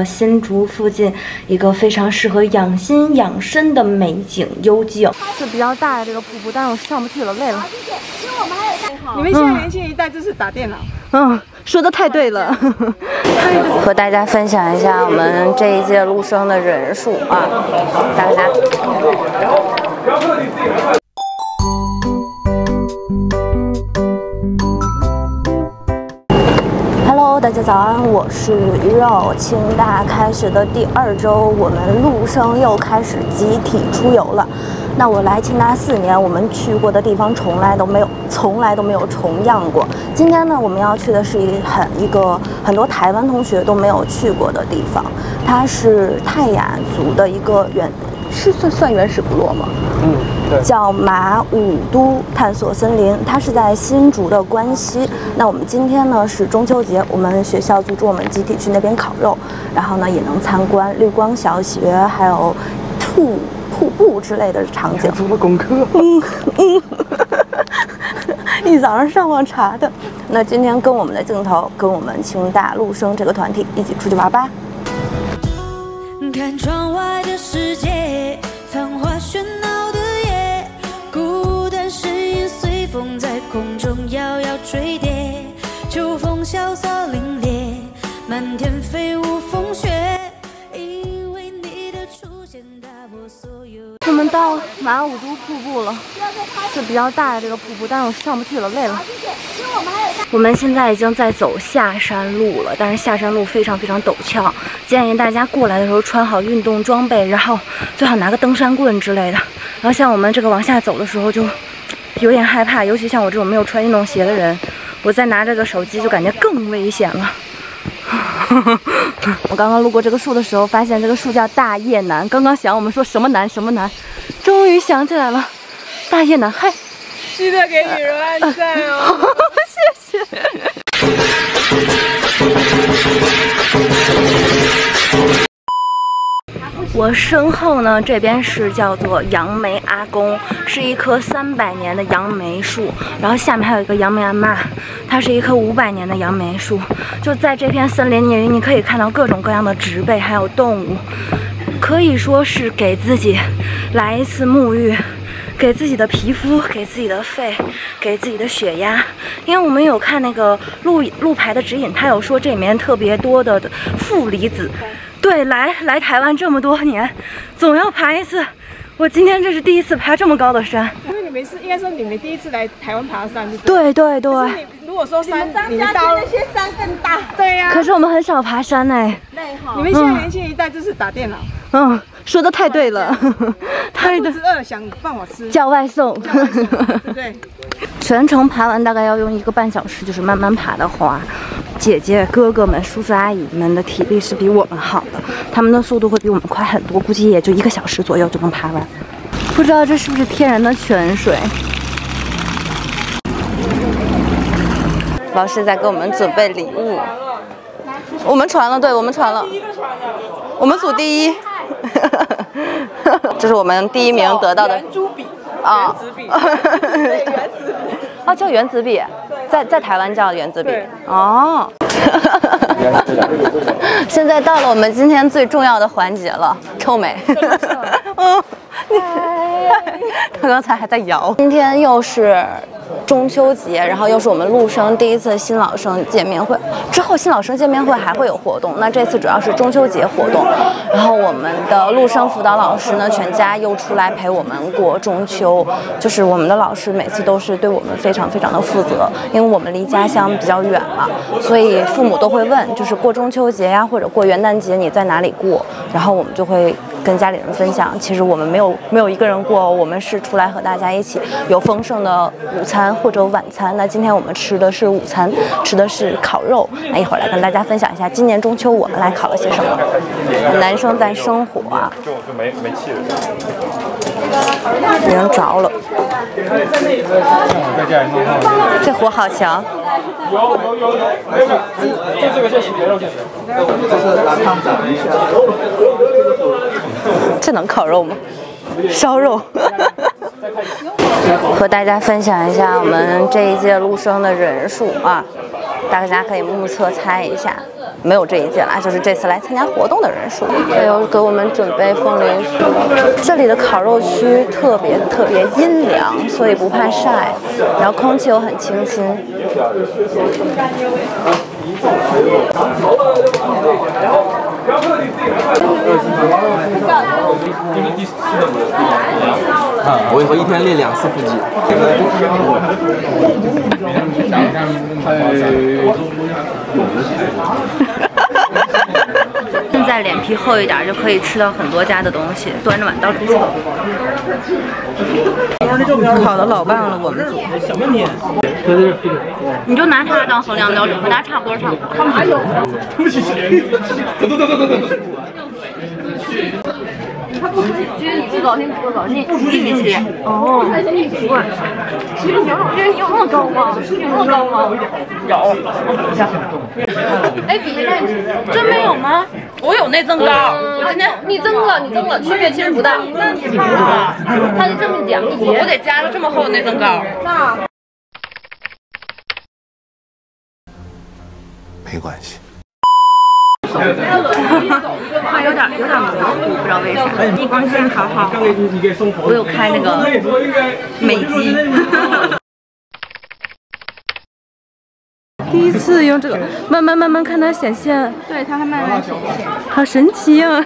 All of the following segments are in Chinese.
新竹附近一个非常适合养心养身的美景幽静，是比较大的这个瀑布，但是我上不去了，累了。你们现在年轻一代就是打电脑。说的太对了。和大家分享一下我们这一届陆生的人数啊，大家。Hello， 大家早安，我是鱼肉。清大开学的第2周，我们陆生又开始集体出游了。那我来清大4年，我们去过的地方从来都没有重样过。今天呢，我们要去的是一个很多台湾同学都没有去过的地方，它是泰雅族的一个算原始部落吗？对，叫马武都探索森林，它是在新竹的关西。那我们今天呢是中秋节，我们学校组织我们集体去那边烤肉，然后呢也能参观绿光小学，还有瀑布之类的场景。做了功课。一早上上网查的。那今天跟我们的镜头，跟我们清大陆生这个团体一起出去玩吧。看窗外的世界，繁华喧闹的夜，孤单身影随风在空中摇摇坠跌，秋风萧瑟凛冽，满天飞舞风雪，因为你的出现打破所有。我们到马武都瀑布了，是比较大的这个瀑布，但是我上不去了，累了。我们现在已经在走下山路了，但是下山路非常陡峭，建议大家过来的时候穿好运动装备，然后最好拿个登山棍之类的。然后像我们这个往下走的时候就有点害怕，尤其像我这种没有穿运动鞋的人，我再拿这个手机就感觉更危险了。我刚刚路过这个树的时候，发现这个树叫大叶楠。刚刚想我们说什么楠，终于想起来了，大叶楠。嗨，记得给女人按赞哦。谢谢。我身后呢，这边是叫做杨梅阿公，是一棵300年的杨梅树，然后下面还有一个杨梅阿嬷，它是一棵500年的杨梅树。就在这片森林里，你可以看到各种各样的植被，还有动物，可以说是给自己来一次沐浴。给自己的皮肤，给自己的肺，给自己的血压，因为我们有看那个路牌的指引，它有说这里面特别多的负离子。对，来台湾这么多年，总要爬一次。我今天这是第一次爬这么高的山。因为你们是应该说你们第一次来台湾爬山，对。如果说山，你们到那些山更大。对呀。可是我们很少爬山哎。你们现在年轻一代就是打电脑。说的太对了，太肚子饿想饭我吃，叫外送，对不对？全程爬完大概要用1个半小时，就是慢慢爬的话，姐姐、哥哥们、叔叔阿姨们的体力是比我们好的，他们的速度会比我们快很多，估计也就1个小时左右就能爬完。不知道这是不是天然的泉水？老师在给我们准备礼物，我们传了，对，我们传了，我们组第一。这是我们第1名得到的圆珠笔啊，原子笔，对，原子笔哦，叫原子笔，在台湾叫原子笔哦。现在到了我们今天最重要的环节了，臭美。他刚才还在摇。今天又是中秋节，然后又是我们陆生第一次新老生见面会，之后新老生见面会还会有活动，那这次主要是中秋节活动。然后我们的陆生辅导老师呢，全家又出来陪我们过中秋，就是我们的老师每次都是对我们非常的负责，因为我们离家乡比较远嘛，所以父母都会问，就是过中秋节呀，或者过元旦节你在哪里过，然后我们就会跟家里人分享，其实我们没有一个人过，我们是出来和大家一起有丰盛的午餐或者晚餐。那今天我们吃的是午餐，吃的是烤肉。那一会儿来跟大家分享一下今年中秋我们来烤了些什么。男生在生火啊，就没气了，已经着了。这火好强。有，就这个谢谢，别肉谢谢。这是拿汤炸一下。这能烤肉吗？烧肉。和大家分享一下我们这一届陆生的人数啊，大家可以目测猜一下。没有这一届啦，就是这次来参加活动的人数。还有给我们准备凤梨酥，这里的烤肉区特别阴凉，所以不怕晒，然后空气又很清新。我跟你说，一天练2次腹肌。现在脸皮厚一点就可以吃到很多家的东西，端着碗到处走。烤的老棒了，我们组。你就拿它当衡量标准，和它差不多。哪有？其实你不高兴，不高兴，一起。哦，奇怪，其实有那么高吗？有那么高吗？有。哎，比真没有吗？我有内增高，我今天你增了，区别其实不大。那你看啊，他就这么讲一节，我得加了这么厚的内增高。没关系。它有点模糊，不知道为啥。逆光线好好，我有开那个美肌。第一次用这个，慢慢看它显现。对，它还慢慢显现，好神奇啊！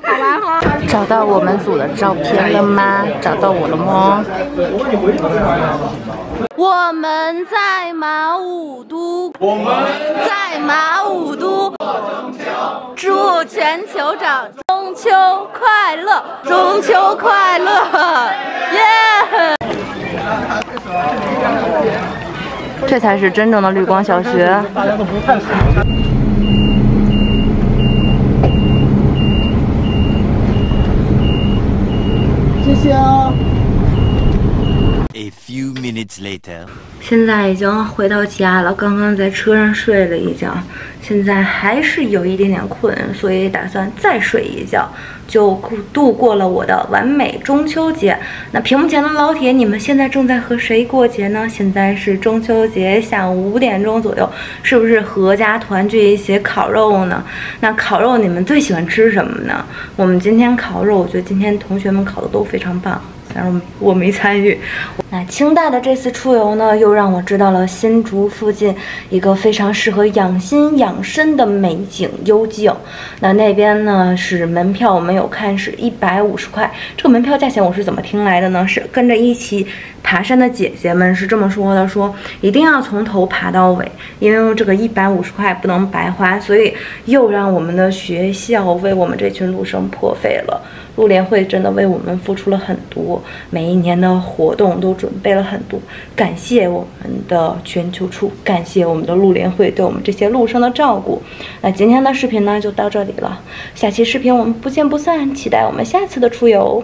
好玩吗？找到我们组的照片了吗？找到我了吗？我们在马武都，在马武都，祝全球长中秋快乐，中秋快乐，耶！这才是真正的绿光小学。大家都不看书。谢谢啊。A few minutes later. 现在已经回到家了，刚刚在车上睡了一觉，现在还是有一点点困，所以打算再睡一觉，就度过了我的完美中秋节。那屏幕前的老铁，你们现在正在和谁过节呢？现在是中秋节下午5点钟左右，是不是合家团聚一起烤肉呢？那烤肉你们最喜欢吃什么呢？我们今天烤肉，我觉得今天同学们烤的都非常棒。虽然我没参与。那清大的这次出游呢，又让我知道了新竹附近一个非常适合养心养身的美景幽静。那边呢是门票，我们有看是150块。这个门票价钱我是怎么听来的呢？是跟着一起爬山的姐姐们是这么说的，说一定要从头爬到尾，因为这个150块不能白花，所以又让我们的学校为我们这群陆生破费了。陆联会真的为我们付出了很多，每一年的活动都准备了很多，感谢我们的全球处，感谢我们的陆联会对我们这些陆生的照顾。那今天的视频呢就到这里了，下期视频我们不见不散，期待我们下次的出游。